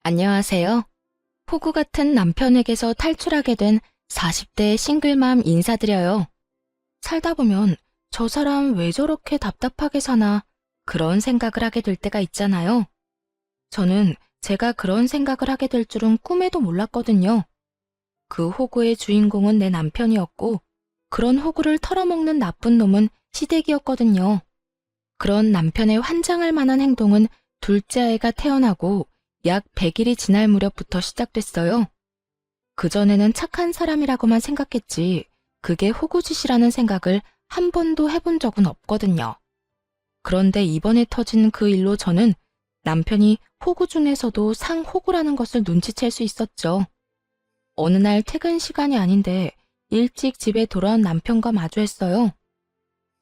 안녕하세요. 폭우 같은 남편에게서 탈출하게 된 40대 싱글맘 인사드려요. 살다 보면 저 사람 왜 저렇게 답답하게 사나 그런 생각을 하게 될 때가 있잖아요. 저는 제가 그런 생각을 하게 될 줄은 꿈에도 몰랐거든요. 그 호구의 주인공은 내 남편이었고 그런 호구를 털어먹는 나쁜 놈은 시댁이었거든요. 그런 남편의 환장할 만한 행동은 둘째 아이가 태어나고 약 100일이 지날 무렵부터 시작됐어요. 그전에는 착한 사람이라고만 생각했지 그게 호구짓이라는 생각을 한 번도 해본 적은 없거든요. 그런데 이번에 터진 그 일로 저는 남편이 호구 중에서도 상호구라는 것을 눈치챌 수 있었죠. 어느 날 퇴근 시간이 아닌데 일찍 집에 돌아온 남편과 마주했어요.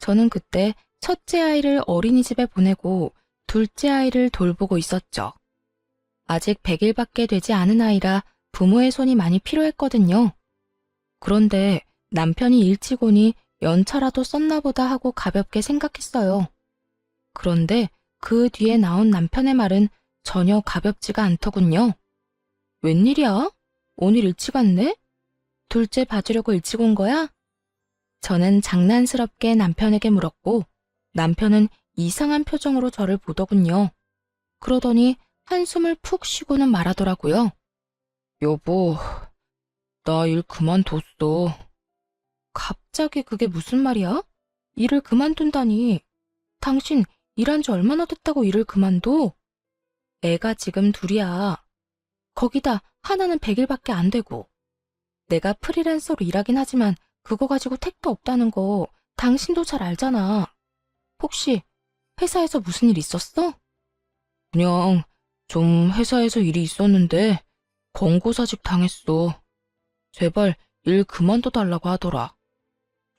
저는 그때 첫째 아이를 어린이집에 보내고 둘째 아이를 돌보고 있었죠. 아직 100일밖에 되지 않은 아이라 부모의 손이 많이 필요했거든요. 그런데 남편이 일찍 오니 연차라도 썼나 보다 하고 가볍게 생각했어요. 그런데 그 뒤에 나온 남편의 말은 전혀 가볍지가 않더군요. 웬일이야? 오늘 일찍 왔네? 둘째 봐주려고 일찍 온 거야? 저는 장난스럽게 남편에게 물었고 남편은 이상한 표정으로 저를 보더군요. 그러더니 한숨을 푹 쉬고는 말하더라고요. 여보, 나 일 그만뒀어. 갑자기 그게 무슨 말이야? 일을 그만둔다니. 당신 일한 지 얼마나 됐다고 일을 그만둬? 애가 지금 둘이야. 거기다 하나는 100일밖에 안 되고. 내가 프리랜서로 일하긴 하지만 그거 가지고 택도 없다는 거 당신도 잘 알잖아. 혹시 회사에서 무슨 일 있었어? 그냥 좀 회사에서 일이 있었는데 권고사직 당했어. 제발 일 그만둬 달라고 하더라.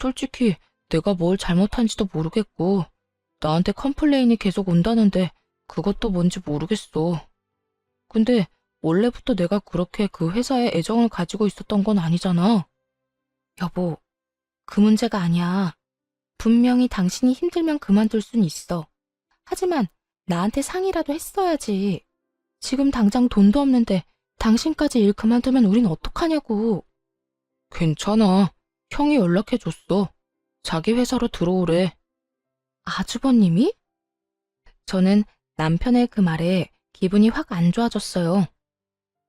솔직히 내가 뭘 잘못한지도 모르겠고 나한테 컴플레인이 계속 온다는데 그것도 뭔지 모르겠어. 근데 원래부터 내가 그렇게 그 회사에 애정을 가지고 있었던 건 아니잖아. 여보, 그 문제가 아니야. 분명히 당신이 힘들면 그만둘 순 있어. 하지만 나한테 상의라도 했어야지. 지금 당장 돈도 없는데 당신까지 일 그만두면 우린 어떡하냐고. 괜찮아. 형이 연락해줬어. 자기 회사로 들어오래. 아주버님이? 저는 남편의 그 말에 기분이 확 안 좋아졌어요.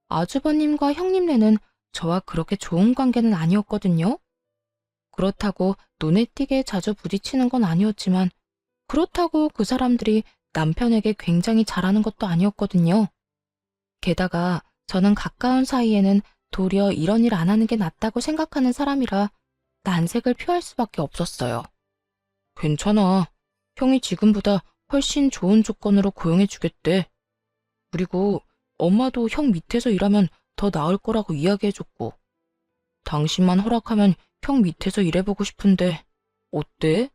아주버님과 형님네는 저와 그렇게 좋은 관계는 아니었거든요. 그렇다고 눈에 띄게 자주 부딪히는 건 아니었지만 그렇다고 그 사람들이 남편에게 굉장히 잘하는 것도 아니었거든요. 게다가 저는 가까운 사이에는 도리어 이런 일 안 하는 게 낫다고 생각하는 사람이라 난색을 표할 수밖에 없었어요. 괜찮아. 형이 지금보다 훨씬 좋은 조건으로 고용해주겠대. 그리고 엄마도 형 밑에서 일하면 더 나을 거라고 이야기해줬고. 당신만 허락하면 형 밑에서 일해보고 싶은데 어때?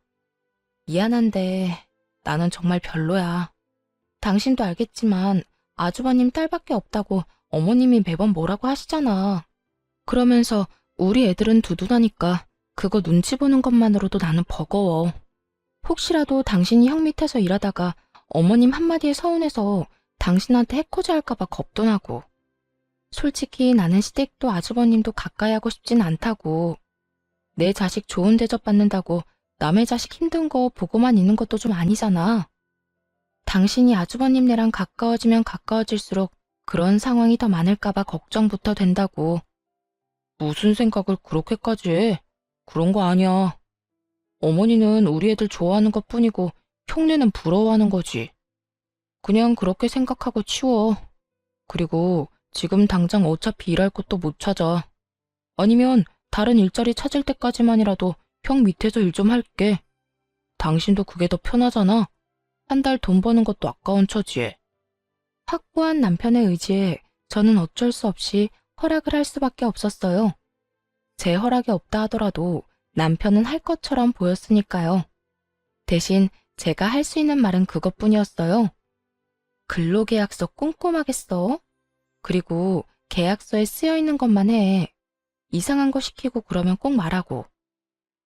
미안한데 나는 정말 별로야. 당신도 알겠지만 아주버님 딸밖에 없다고 어머님이 매번 뭐라고 하시잖아. 그러면서 우리 애들은 두둔하니까 그거 눈치 보는 것만으로도 나는 버거워. 혹시라도 당신이 형 밑에서 일하다가 어머님 한마디에 서운해서 당신한테 해코지 할까봐 겁도 나고. 솔직히 나는 시댁도 아주버님도 가까이 하고 싶진 않다고. 내 자식 좋은 대접 받는다고 남의 자식 힘든 거 보고만 있는 것도 좀 아니잖아. 당신이 아주버님네랑 가까워지면 가까워질수록 그런 상황이 더 많을까봐 걱정부터 된다고. 무슨 생각을 그렇게까지 해? 그런 거 아니야. 어머니는 우리 애들 좋아하는 것뿐이고 형네는 부러워하는 거지. 그냥 그렇게 생각하고 치워. 그리고 지금 당장 어차피 일할 곳도 못 찾아. 아니면 다른 일자리 찾을 때까지만이라도 형 밑에서 일 좀 할게. 당신도 그게 더 편하잖아. 한 달 돈 버는 것도 아까운 처지에. 확고한 남편의 의지에 저는 어쩔 수 없이 허락을 할 수밖에 없었어요. 제 허락이 없다 하더라도 남편은 할 것처럼 보였으니까요. 대신 제가 할 수 있는 말은 그것뿐이었어요. 근로계약서 꼼꼼하게 써. 그리고 계약서에 쓰여 있는 것만 해. 이상한 거 시키고 그러면 꼭 말하고.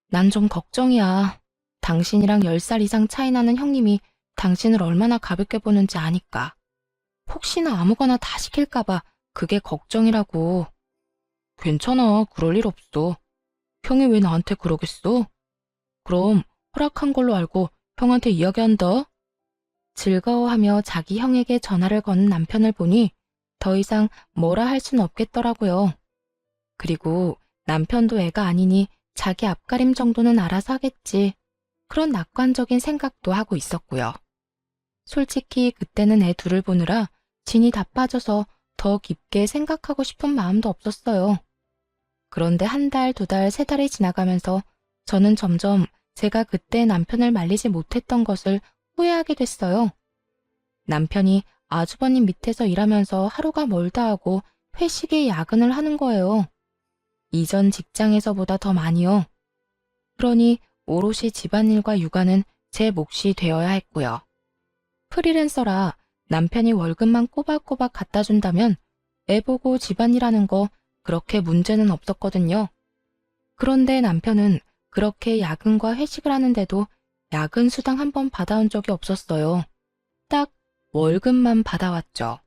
난 좀 걱정이야. 당신이랑 10살 이상 차이 나는 형님이 당신을 얼마나 가볍게 보는지 아니까. 혹시나 아무거나 다 시킬까봐 그게 걱정이라고. 괜찮아, 그럴 일 없어. 형이 왜 나한테 그러겠어? 그럼 허락한 걸로 알고 형한테 이야기한다. 즐거워하며 자기 형에게 전화를 거는 남편을 보니 더 이상 뭐라 할 순 없겠더라고요. 그리고 남편도 애가 아니니 자기 앞가림 정도는 알아서 하겠지. 그런 낙관적인 생각도 하고 있었고요. 솔직히 그때는 애 둘을 보느라 진이 다 빠져서 더 깊게 생각하고 싶은 마음도 없었어요. 그런데 한 달, 두 달, 세 달이 지나가면서 저는 점점 제가 그때 남편을 말리지 못했던 것을 후회하게 됐어요. 남편이 아주버님 밑에서 일하면서 하루가 멀다 하고 회식에 야근을 하는 거예요. 이전 직장에서보다 더 많이요. 그러니 오롯이 집안일과 육아는 제 몫이 되어야 했고요. 프리랜서라 남편이 월급만 꼬박꼬박 갖다 준다면 애 보고 집안일하는 거 그렇게 문제는 없었거든요. 그런데 남편은 그렇게 야근과 회식을 하는데도 야근 수당 한 번 받아온 적이 없었어요. 딱 월급만 받아왔죠.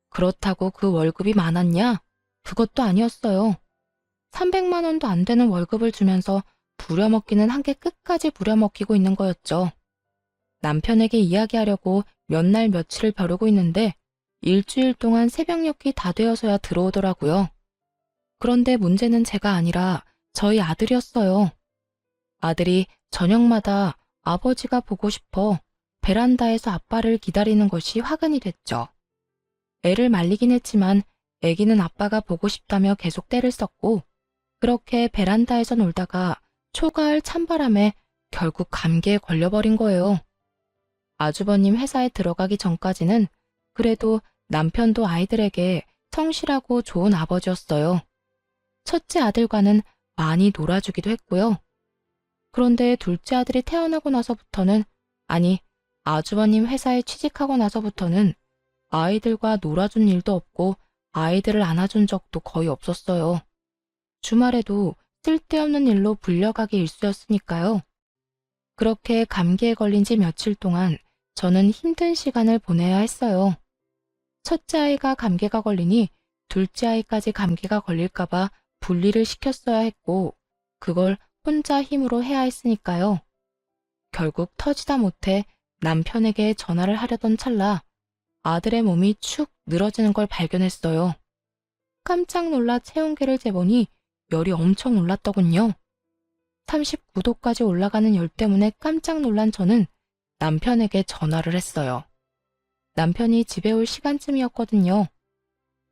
그렇다고 그 월급이 많았냐? 그것도 아니었어요. 300만 원도 안 되는 월급을 주면서 부려먹기는 한개 끝까지 부려먹히고 있는 거였죠. 남편에게 이야기하려고 몇 날 며칠을 벼르고 있는데 일주일 동안 새벽녘이 다 되어서야 들어오더라고요. 그런데 문제는 제가 아니라 저희 아들이었어요. 아들이 저녁마다 아버지가 보고 싶어 베란다에서 아빠를 기다리는 것이 화근이 됐죠. 애를 말리긴 했지만 애기는 아빠가 보고 싶다며 계속 떼를 썼고 그렇게 베란다에서 놀다가 초가을 찬바람에 결국 감기에 걸려버린 거예요. 아주버님 회사에 들어가기 전까지는 그래도 남편도 아이들에게 성실하고 좋은 아버지였어요. 첫째 아들과는 많이 놀아주기도 했고요. 그런데 둘째 아들이 태어나고 나서부터는, 아니, 아주버님 회사에 취직하고 나서부터는 아이들과 놀아준 일도 없고 아이들을 안아준 적도 거의 없었어요. 주말에도 쓸데없는 일로 불려가기 일쑤였으니까요. 그렇게 감기에 걸린 지 며칠 동안 저는 힘든 시간을 보내야 했어요. 첫째 아이가 감기가 걸리니 둘째 아이까지 감기가 걸릴까봐 분리를 시켰어야 했고 그걸 혼자 힘으로 해야 했으니까요. 결국 터지다 못해 남편에게 전화를 하려던 찰나 아들의 몸이 축 늘어지는 걸 발견했어요. 깜짝 놀라 체온계를 재보니 열이 엄청 올랐더군요. 39도까지 올라가는 열 때문에 깜짝 놀란 저는 남편에게 전화를 했어요. 남편이 집에 올 시간쯤이었거든요.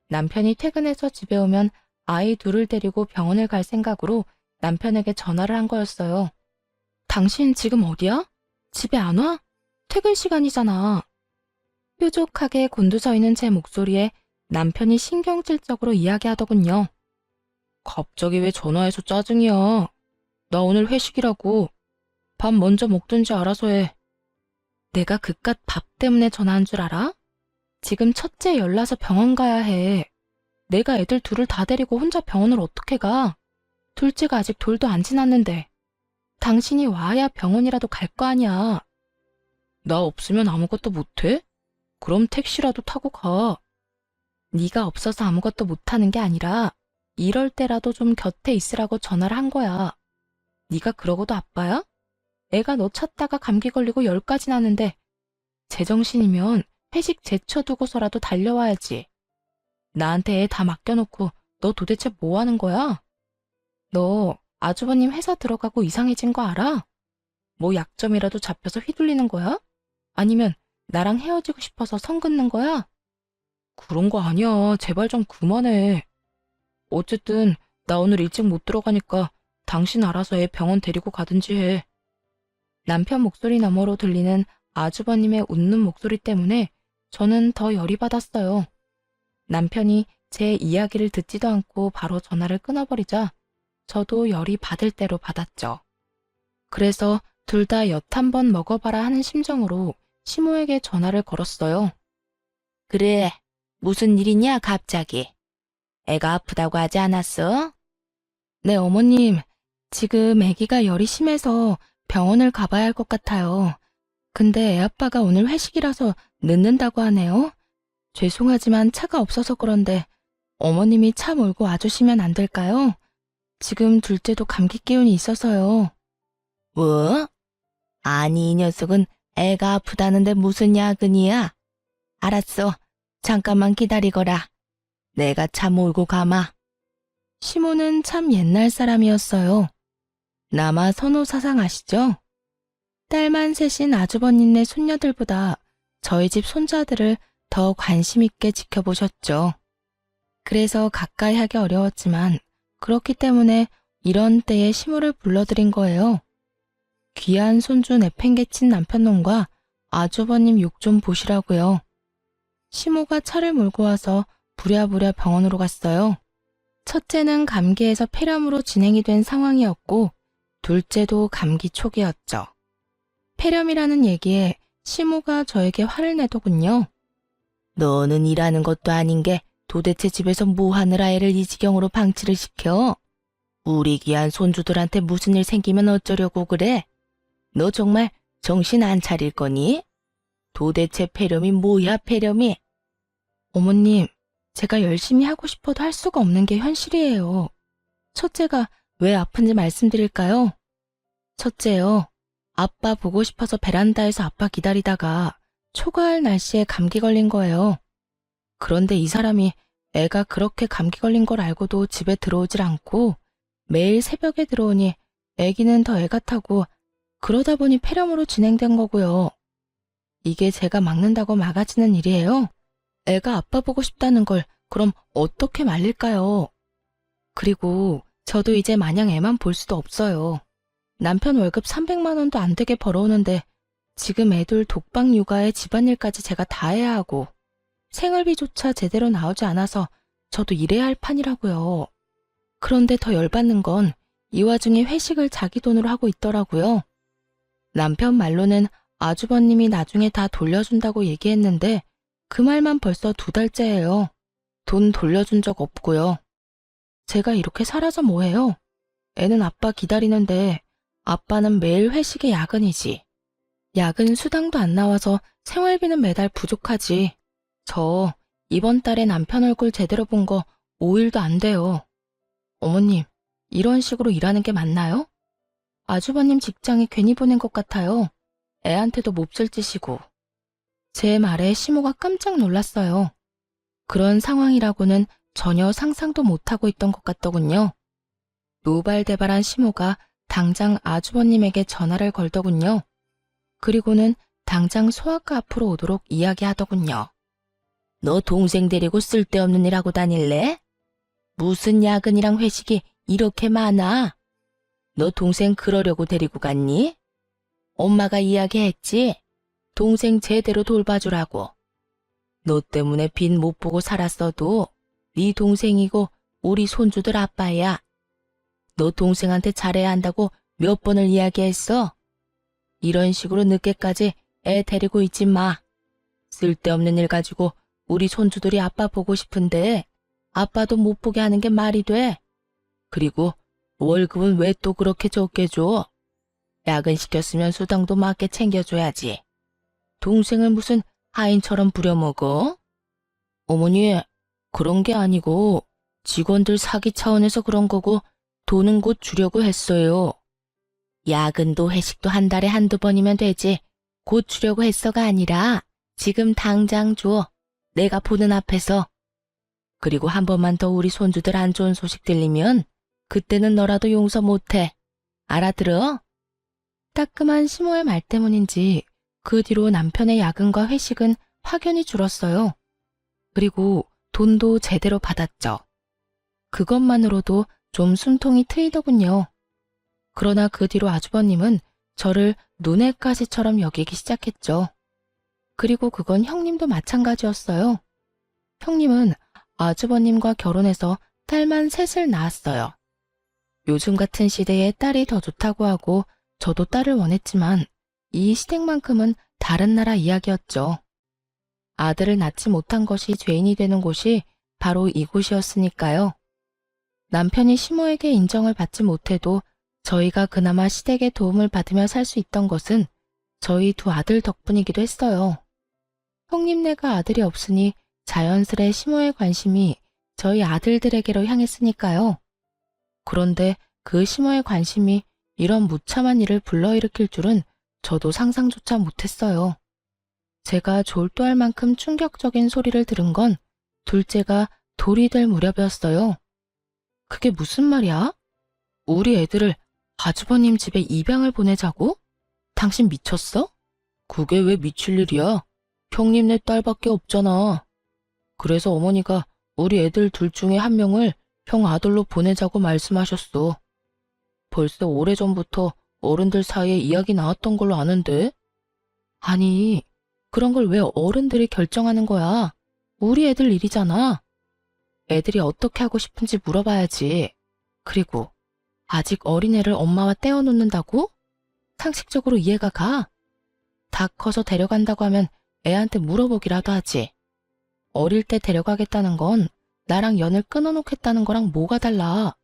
남편이 퇴근해서 집에 오면 아이 둘을 데리고 병원을 갈 생각으로 남편에게 전화를 한 거였어요. 당신 지금 어디야? 집에 안 와? 퇴근 시간이잖아. 뾰족하게 곤두서 있는 제 목소리에 남편이 신경질적으로 이야기하더군요. 갑자기 왜 전화해서 짜증이야? 나 오늘 회식이라고. 밥 먼저 먹든지 알아서 해. 내가 그깟 밥 때문에 전화한 줄 알아? 지금 첫째 열나서 병원 가야 해. 내가 애들 둘을 다 데리고 혼자 병원을 어떻게 가? 둘째가 아직 돌도 안 지났는데. 당신이 와야 병원이라도 갈 거 아니야. 나 없으면 아무것도 못해? 그럼 택시라도 타고 가. 네가 없어서 아무것도 못하는 게 아니라 이럴 때라도 좀 곁에 있으라고 전화를 한 거야. 네가 그러고도 아빠야? 애가 너 찾다가 감기 걸리고 열까지 나는데 제정신이면 회식 제쳐두고서라도 달려와야지. 나한테 애 다 맡겨놓고 너 도대체 뭐 하는 거야? 너 아주버님 회사 들어가고 이상해진 거 알아? 뭐 약점이라도 잡혀서 휘둘리는 거야? 아니면 나랑 헤어지고 싶어서 선 긋는 거야? 그런 거 아니야. 제발 좀 그만해. 어쨌든 나 오늘 일찍 못 들어가니까 당신 알아서 애 병원 데리고 가든지 해. 남편 목소리 너머로 들리는 아주버님의 웃는 목소리 때문에 저는 더 열이 받았어요. 남편이 제 이야기를 듣지도 않고 바로 전화를 끊어버리자 저도 열이 받을 대로 받았죠. 그래서 둘 다 엿 한 번 먹어봐라 하는 심정으로 시모에게 전화를 걸었어요. 그래, 무슨 일이냐 갑자기. 애가 아프다고 하지 않았어? 네, 어머님. 지금 아기가 열이 심해서 병원을 가봐야 할 것 같아요. 근데 애 아빠가 오늘 회식이라서 늦는다고 하네요. 죄송하지만 차가 없어서 그런데 어머님이 차 몰고 와주시면 안 될까요? 지금 둘째도 감기 기운이 있어서요. 뭐? 아니, 이 녀석은 애가 아프다는데 무슨 야근이야? 알았어. 잠깐만 기다리거라. 내가 차 몰고 가마. 시모는 참 옛날 사람이었어요. 남아 선호 사상 아시죠? 딸만 셋인 아주버님네 손녀들보다 저희 집 손자들을 더 관심 있게 지켜보셨죠. 그래서 가까이 하기 어려웠지만 그렇기 때문에 이런 때에 시모를 불러드린 거예요. 귀한 손주 내팽개친 남편놈과 아주버님 욕 좀 보시라고요. 시모가 차를 몰고 와서 부랴부랴 병원으로 갔어요. 첫째는 감기에서 폐렴으로 진행이 된 상황이었고 둘째도 감기 초기였죠. 폐렴이라는 얘기에 시모가 저에게 화를 내더군요. 너는 일하는 것도 아닌 게 도대체 집에서 뭐 하느라 애를 이 지경으로 방치를 시켜? 우리 귀한 손주들한테 무슨 일 생기면 어쩌려고 그래? 너 정말 정신 안 차릴 거니? 도대체 폐렴이 뭐야, 폐렴이? 어머님, 제가 열심히 하고 싶어도 할 수가 없는 게 현실이에요. 첫째가 왜 아픈지 말씀드릴까요? 첫째요, 아빠 보고 싶어서 베란다에서 아빠 기다리다가 초가을 날씨에 감기 걸린 거예요. 그런데 이 사람이 애가 그렇게 감기 걸린 걸 알고도 집에 들어오질 않고 매일 새벽에 들어오니 애기는 더 애 같아고 그러다 보니 폐렴으로 진행된 거고요. 이게 제가 막는다고 막아지는 일이에요? 애가 아빠 보고 싶다는 걸 그럼 어떻게 말릴까요? 그리고 저도 이제 마냥 애만 볼 수도 없어요. 남편 월급 300만 원도 안 되게 벌어오는데 지금 애들 독방 육아에 집안일까지 제가 다 해야 하고 생활비조차 제대로 나오지 않아서 저도 일해야 할 판이라고요. 그런데 더 열받는 건 이 와중에 회식을 자기 돈으로 하고 있더라고요. 남편 말로는 아주버님이 나중에 다 돌려준다고 얘기했는데 그 말만 벌써 2달째예요. 돈 돌려준 적 없고요. 제가 이렇게 살아서 뭐해요? 애는 아빠 기다리는데 아빠는 매일 회식에 야근이지. 야근 수당도 안 나와서 생활비는 매달 부족하지. 저 이번 달에 남편 얼굴 제대로 본 거 5일도 안 돼요. 어머님, 이런 식으로 일하는 게 맞나요? 아주버님 직장에 괜히 보낸 것 같아요. 애한테도 몹쓸 짓이고. 제 말에 시모가 깜짝 놀랐어요. 그런 상황이라고는 전혀 상상도 못하고 있던 것 같더군요. 노발대발한 시모가 당장 아주버님에게 전화를 걸더군요. 그리고는 당장 소아과 앞으로 오도록 이야기하더군요. 너 동생 데리고 쓸데없는 일 하고 다닐래? 무슨 야근이랑 회식이 이렇게 많아? 너 동생 그러려고 데리고 갔니? 엄마가 이야기했지? 동생 제대로 돌봐주라고. 너 때문에 빚 못 보고 살았어도 네 동생이고 우리 손주들 아빠야. 너 동생한테 잘해야 한다고 몇 번을 이야기했어? 이런 식으로 늦게까지 애 데리고 있지 마. 쓸데없는 일 가지고 우리 손주들이 아빠 보고 싶은데 아빠도 못 보게 하는 게 말이 돼. 그리고 월급은 왜 또 그렇게 적게 줘? 야근시켰으면 수당도 맞게 챙겨줘야지. 동생을 무슨 하인처럼 부려먹어? 어머니, 그런 게 아니고 직원들 사기 차원에서 그런 거고 돈은 곧 주려고 했어요. 야근도 회식도 한 달에 한두 번이면 되지. 곧 주려고 했어가 아니라 지금 당장 줘. 내가 보는 앞에서. 그리고 한 번만 더 우리 손주들 안 좋은 소식 들리면 그때는 너라도 용서 못해. 알아들어? 따끔한 시모의 말 때문인지 그 뒤로 남편의 야근과 회식은 확연히 줄었어요. 그리고 돈도 제대로 받았죠. 그것만으로도 좀 숨통이 트이더군요. 그러나 그 뒤로 아주버님은 저를 눈의 가시처럼 여기기 시작했죠. 그리고 그건 형님도 마찬가지였어요. 형님은 아주버님과 결혼해서 딸만 셋을 낳았어요. 요즘 같은 시대에 딸이 더 좋다고 하고 저도 딸을 원했지만 이 시댁만큼은 다른 나라 이야기였죠. 아들을 낳지 못한 것이 죄인이 되는 곳이 바로 이곳이었으니까요. 남편이 시모에게 인정을 받지 못해도 저희가 그나마 시댁의 도움을 받으며 살 수 있던 것은 저희 두 아들 덕분이기도 했어요. 형님네가 아들이 없으니 자연스레 시모의 관심이 저희 아들들에게로 향했으니까요. 그런데 그 시모의 관심이 이런 무참한 일을 불러일으킬 줄은 저도 상상조차 못했어요. 제가 졸도할 만큼 충격적인 소리를 들은 건 둘째가 돌이 될 무렵이었어요. 그게 무슨 말이야? 우리 애들을 아주버님 집에 입양을 보내자고? 당신 미쳤어? 그게 왜 미칠 일이야? 형님네 딸밖에 없잖아. 그래서 어머니가 우리 애들 둘 중에 한 명을 형 아들로 보내자고 말씀하셨어. 벌써 오래전부터 어른들 사이에 이야기 나왔던 걸로 아는데? 아니, 그런 걸 왜 어른들이 결정하는 거야? 우리 애들 일이잖아. 애들이 어떻게 하고 싶은지 물어봐야지. 그리고 아직 어린애를 엄마와 떼어놓는다고? 상식적으로 이해가 가? 다 커서 데려간다고 하면 애한테 물어보기라도 하지. 어릴 때 데려가겠다는 건 나랑 연을 끊어놓겠다는 거랑 뭐가 달라?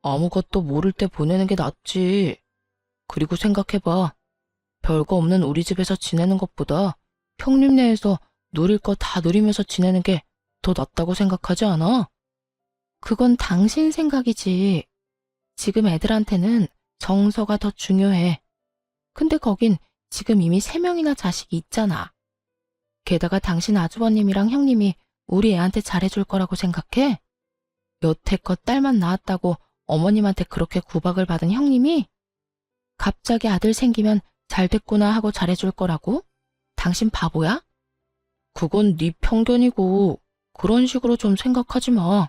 아무것도 모를 때 보내는 게 낫지. 그리고 생각해봐. 별거 없는 우리 집에서 지내는 것보다 형님네에서 누릴 거 다 누리면서 지내는 게 더 낫다고 생각하지 않아? 그건 당신 생각이지. 지금 애들한테는 정서가 더 중요해. 근데 거긴 지금 이미 3명이나 자식이 있잖아. 게다가 당신 아주버님이랑 형님이 우리 애한테 잘해줄 거라고 생각해? 여태껏 딸만 낳았다고 어머님한테 그렇게 구박을 받은 형님이? 갑자기 아들 생기면 잘됐구나 하고 잘해줄 거라고? 당신 바보야? 그건 네 편견이고 그런 식으로 좀 생각하지 마.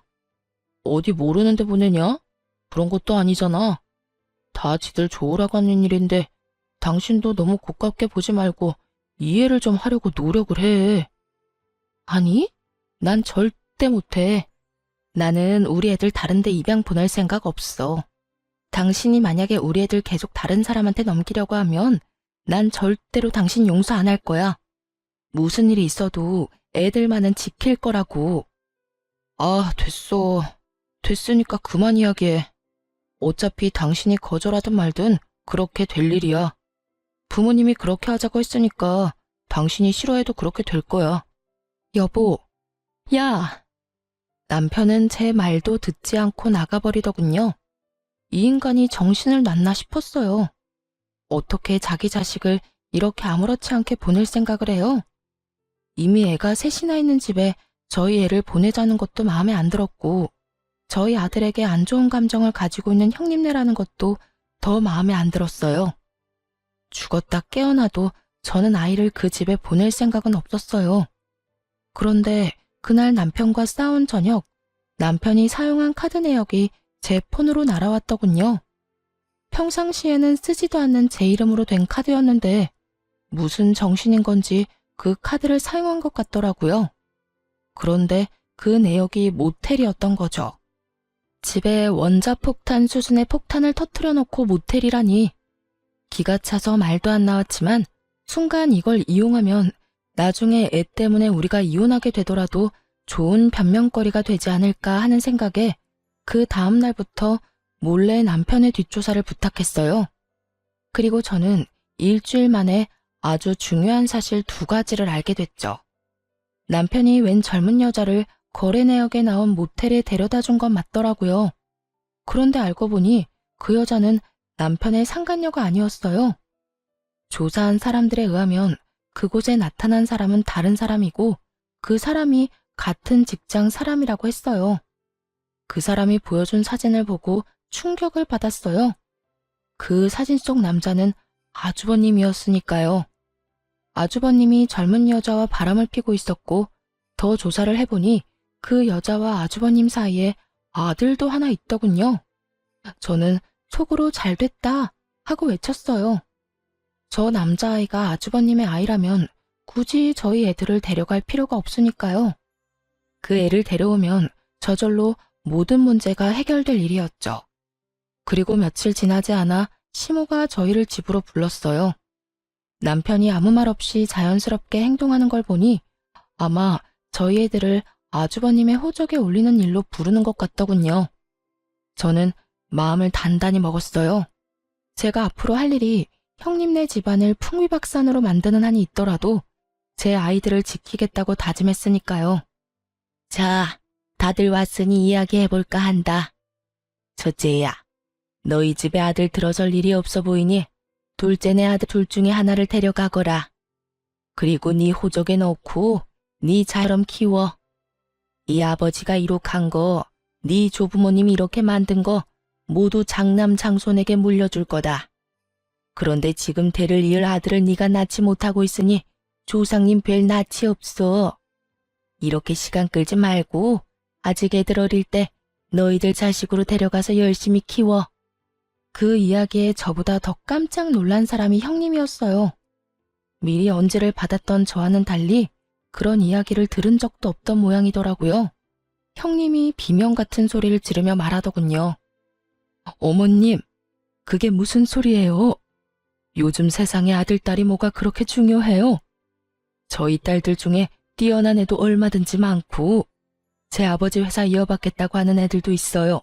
어디 모르는데 보내냐? 그런 것도 아니잖아. 다 지들 좋으라고 하는 일인데 당신도 너무 고깝게 보지 말고 이해를 좀 하려고 노력을 해. 아니, 난 절대 못해. 나는 우리 애들 다른 데 입양 보낼 생각 없어. 당신이 만약에 우리 애들 계속 다른 사람한테 넘기려고 하면 난 절대로 당신 용서 안 할 거야. 무슨 일이 있어도 애들만은 지킬 거라고. 아, 됐어. 됐으니까 그만 이야기해. 어차피 당신이 거절하든 말든 그렇게 될 일이야. 부모님이 그렇게 하자고 했으니까 당신이 싫어해도 그렇게 될 거야. 여보, 야! 남편은 제 말도 듣지 않고 나가버리더군요. 이 인간이 정신을 놨나 싶었어요. 어떻게 자기 자식을 이렇게 아무렇지 않게 보낼 생각을 해요? 이미 애가 셋이나 있는 집에 저희 애를 보내자는 것도 마음에 안 들었고 저희 아들에게 안 좋은 감정을 가지고 있는 형님네라는 것도 더 마음에 안 들었어요. 죽었다 깨어나도 저는 아이를 그 집에 보낼 생각은 없었어요. 그런데 그날 남편과 싸운 저녁, 남편이 사용한 카드 내역이 제 폰으로 날아왔더군요. 평상시에는 쓰지도 않는 제 이름으로 된 카드였는데 무슨 정신인 건지 그 카드를 사용한 것 같더라고요. 그런데 그 내역이 모텔이었던 거죠. 집에 원자폭탄 수준의 폭탄을 터뜨려 놓고 모텔이라니. 기가 차서 말도 안 나왔지만 순간 이걸 이용하면 나중에 애 때문에 우리가 이혼하게 되더라도 좋은 변명거리가 되지 않을까 하는 생각에 그 다음 날부터 몰래 남편의 뒷조사를 부탁했어요. 그리고 저는 일주일 만에 아주 중요한 사실 2가지를 알게 됐죠. 남편이 웬 젊은 여자를 거래 내역에 나온 모텔에 데려다 준 건 맞더라고요. 그런데 알고 보니 그 여자는 남편의 상간녀가 아니었어요. 조사한 사람들에 의하면 그곳에 나타난 사람은 다른 사람이고 그 사람이 같은 직장 사람이라고 했어요. 그 사람이 보여준 사진을 보고 충격을 받았어요. 그 사진 속 남자는 아주버님이었으니까요. 아주버님이 젊은 여자와 바람을 피고 있었고 더 조사를 해보니 그 여자와 아주버님 사이에 아들도 하나 있더군요. 저는 속으로 잘됐다 하고 외쳤어요. 저 남자아이가 아주버님의 아이라면 굳이 저희 애들을 데려갈 필요가 없으니까요. 그 애를 데려오면 저절로 모든 문제가 해결될 일이었죠. 그리고 며칠 지나지 않아 시모가 저희를 집으로 불렀어요. 남편이 아무 말 없이 자연스럽게 행동하는 걸 보니 아마 저희 애들을 아주버님의 호적에 올리는 일로 부르는 것 같더군요. 저는 마음을 단단히 먹었어요. 제가 앞으로 할 일이 형님네 집안을 풍비박산으로 만드는 한이 있더라도 제 아이들을 지키겠다고 다짐했으니까요. 자, 다들 왔으니 이야기해볼까 한다. 첫째야, 너희 집에 아들 들어설 일이 없어 보이니 둘째네 아들 둘 중에 하나를 데려가거라. 그리고 네 호적에 넣고 네 자처럼 키워. 이 아버지가 이룩한 거, 네 조부모님이 이렇게 만든 거 모두 장남 장손에게 물려줄 거다. 그런데 지금 대를 이을 아들을 네가 낳지 못하고 있으니 조상님 뵐 낯이 없어. 이렇게 시간 끌지 말고 아직 애들 어릴 때 너희들 자식으로 데려가서 열심히 키워. 그 이야기에 저보다 더 깜짝 놀란 사람이 형님이었어요. 미리 언지를 받았던 저와는 달리 그런 이야기를 들은 적도 없던 모양이더라고요. 형님이 비명 같은 소리를 지르며 말하더군요. 어머님, 그게 무슨 소리예요? 요즘 세상에 아들, 딸이 뭐가 그렇게 중요해요? 저희 딸들 중에 뛰어난 애도 얼마든지 많고 제 아버지 회사 이어받겠다고 하는 애들도 있어요.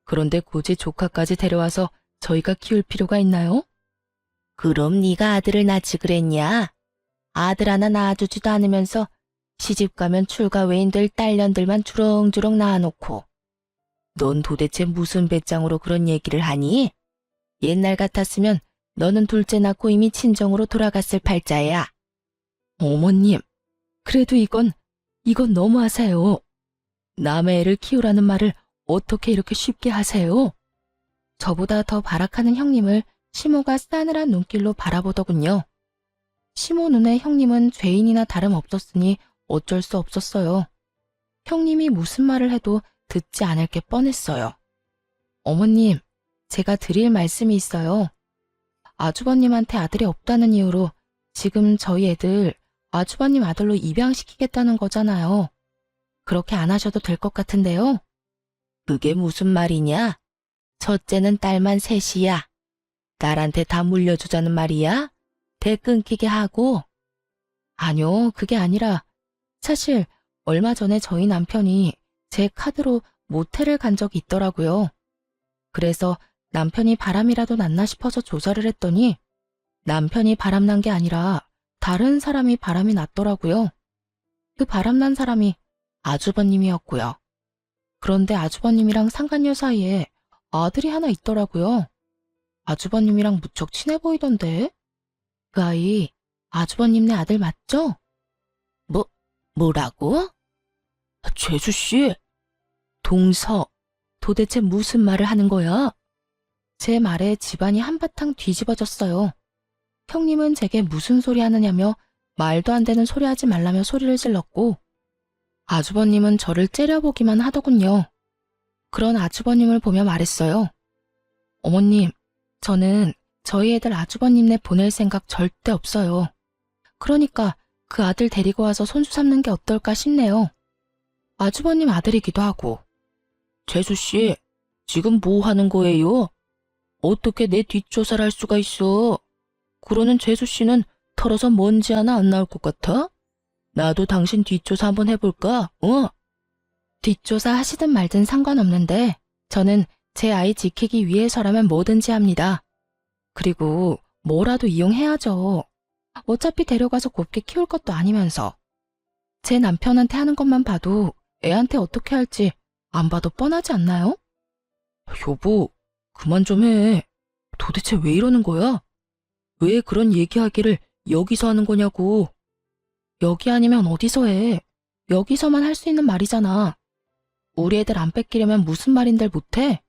그런데 굳이 조카까지 데려와서 저희가 키울 필요가 있나요? 그럼 네가 아들을 낳지 그랬냐? 아들 하나 낳아주지도 않으면서 시집가면 출가 외인 될 딸년들만 주렁주렁 낳아놓고 넌 도대체 무슨 배짱으로 그런 얘기를 하니? 옛날 같았으면 너는 둘째 낳고 이미 친정으로 돌아갔을 팔자야. 어머님, 그래도 이건 너무하세요. 남의 애를 키우라는 말을 어떻게 이렇게 쉽게 하세요? 저보다 더 발악하는 형님을 시모가 싸늘한 눈길로 바라보더군요. 시모 눈에 형님은 죄인이나 다름없었으니 어쩔 수 없었어요. 형님이 무슨 말을 해도 듣지 않을 게 뻔했어요. 어머님, 제가 드릴 말씀이 있어요. 아주버님한테 아들이 없다는 이유로 지금 저희 애들 아주버님 아들로 입양시키겠다는 거잖아요. 그렇게 안 하셔도 될 것 같은데요. 그게 무슨 말이냐? 첫째는 딸만 셋이야. 딸한테 다 물려주자는 말이야? 대 끊기게 하고. 아니요, 그게 아니라 사실 얼마 전에 저희 남편이 제 카드로 모텔을 간 적이 있더라고요. 그래서 남편이 바람이라도 났나 싶어서 조사를 했더니 남편이 바람난 게 아니라 다른 사람이 바람이 났더라고요. 그 바람난 사람이 아주버님이었고요. 그런데 아주버님이랑 상간녀 사이에 아들이 하나 있더라고요. 아주버님이랑 무척 친해 보이던데. 그 아이 아주버님네 아들 맞죠? 뭐라고? 죄수씨, 동서, 도대체 무슨 말을 하는 거야? 제 말에 집안이 한바탕 뒤집어졌어요. 형님은 제게 무슨 소리 하느냐며 말도 안 되는 소리 하지 말라며 소리를 질렀고 아주버님은 저를 째려보기만 하더군요. 그런 아주버님을 보며 말했어요. 어머님, 저는 저희 애들 아주버님네 보낼 생각 절대 없어요. 그러니까 그 아들 데리고 와서 손주 삼는 게 어떨까 싶네요. 아주버님 아들이기도 하고. 재수씨, 지금 뭐 하는 거예요? 어떻게 내 뒷조사를 할 수가 있어? 그러는 재수씨는 털어서 먼지 하나 안 나올 것 같아? 나도 당신 뒷조사 한번 해볼까? 뒷조사 하시든 말든 상관없는데 저는 제 아이 지키기 위해서라면 뭐든지 합니다. 그리고 뭐라도 이용해야죠. 어차피 데려가서 곱게 키울 것도 아니면서. 제 남편한테 하는 것만 봐도 애한테 어떻게 할지 안 봐도 뻔하지 않나요? 여보, 그만 좀 해. 도대체 왜 이러는 거야? 왜 그런 얘기하기를 여기서 하는 거냐고. 여기 아니면 어디서 해. 여기서만 할 수 있는 말이잖아. 우리 애들 안 뺏기려면 무슨 말인들 못해?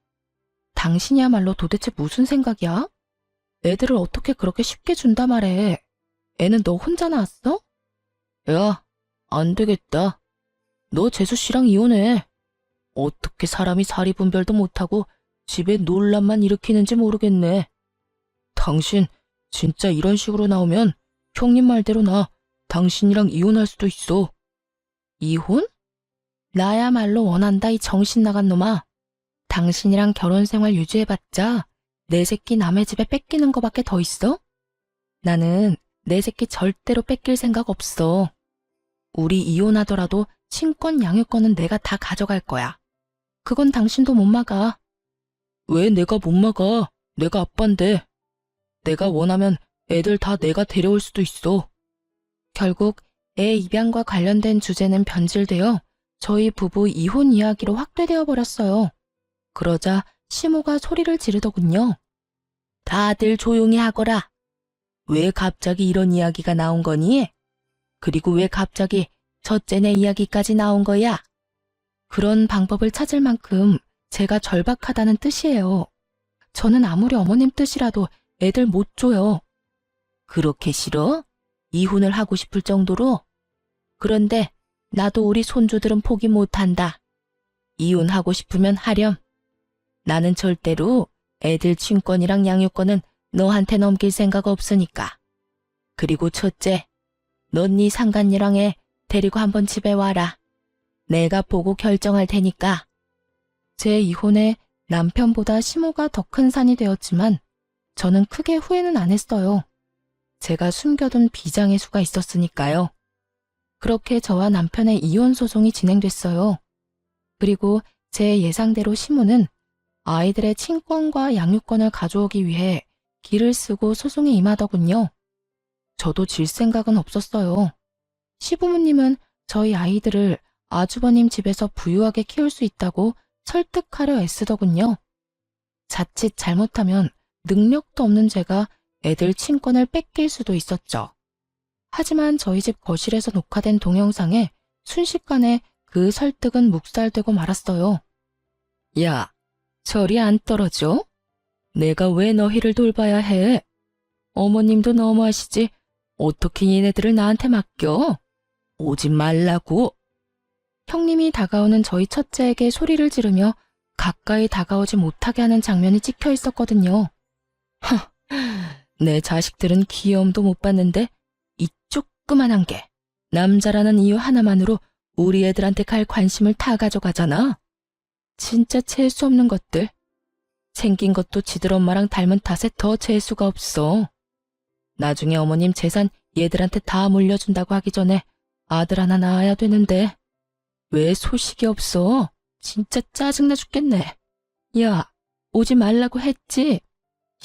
당신이야말로 도대체 무슨 생각이야? 애들을 어떻게 그렇게 쉽게 준다 말해. 애는 너 혼자 낳았어? 야, 안 되겠다. 너 재수씨랑 이혼해. 어떻게 사람이 사리분별도 못하고 집에 논란만 일으키는지 모르겠네. 당신 진짜 이런 식으로 나오면 형님 말대로 나 당신이랑 이혼할 수도 있어. 이혼? 나야말로 원한다 이 정신 나간 놈아. 당신이랑 결혼 생활 유지해봤자 내 새끼 남의 집에 뺏기는 거밖에 더 있어? 나는 내 새끼 절대로 뺏길 생각 없어. 우리 이혼하더라도 친권 양육권은 내가 다 가져갈 거야. 그건 당신도 못 막아. 왜 내가 못 막아? 내가 아빠인데. 내가 원하면 애들 다 내가 데려올 수도 있어. 결국 애 입양과 관련된 주제는 변질되어 저희 부부 이혼 이야기로 확대되어 버렸어요. 그러자 시모가 소리를 지르더군요. 다들 조용히 하거라. 왜 갑자기 이런 이야기가 나온 거니? 그리고 왜 갑자기 첫째네 이야기까지 나온 거야? 그런 방법을 찾을 만큼 제가 절박하다는 뜻이에요. 저는 아무리 어머님 뜻이라도 애들 못 줘요. 그렇게 싫어? 이혼을 하고 싶을 정도로? 그런데 나도 우리 손주들은 포기 못한다. 이혼하고 싶으면 하렴. 나는 절대로 애들 친권이랑 양육권은 너한테 넘길 생각 없으니까. 그리고 첫째, 넌 네 상간녀랑 애 데리고 한번 집에 와라. 내가 보고 결정할 테니까. 제 이혼에 남편보다 시모가 더 큰 산이 되었지만 저는 크게 후회는 안 했어요. 제가 숨겨둔 비장의 수가 있었으니까요. 그렇게 저와 남편의 이혼 소송이 진행됐어요. 그리고 제 예상대로 시모는 아이들의 친권과 양육권을 가져오기 위해 기를 쓰고 소송에 임하더군요. 저도 질 생각은 없었어요. 시부모님은 저희 아이들을 아주버님 집에서 부유하게 키울 수 있다고 설득하려 애쓰더군요. 자칫 잘못하면 능력도 없는 제가 애들 친권을 뺏길 수도 있었죠. 하지만 저희 집 거실에서 녹화된 동영상에 순식간에 그 설득은 묵살되고 말았어요. 야, 저리 안 떨어져? 내가 왜 너희를 돌봐야 해? 어머님도 너무하시지. 어떻게 얘네들을 나한테 맡겨? 오지 말라고. 형님이 다가오는 저희 첫째에게 소리를 지르며 가까이 다가오지 못하게 하는 장면이 찍혀 있었거든요. 내 자식들은 귀여움도 못 봤는데 이 조그만한 게 남자라는 이유 하나만으로 우리 애들한테 갈 관심을 다 가져가잖아. 진짜 재수 없는 것들. 생긴 것도 지들 엄마랑 닮은 탓에 더 재수가 없어. 나중에 어머님 재산 얘들한테 다 물려준다고 하기 전에 아들 하나 낳아야 되는데 왜 소식이 없어? 진짜 짜증나 죽겠네. 야, 오지 말라고 했지?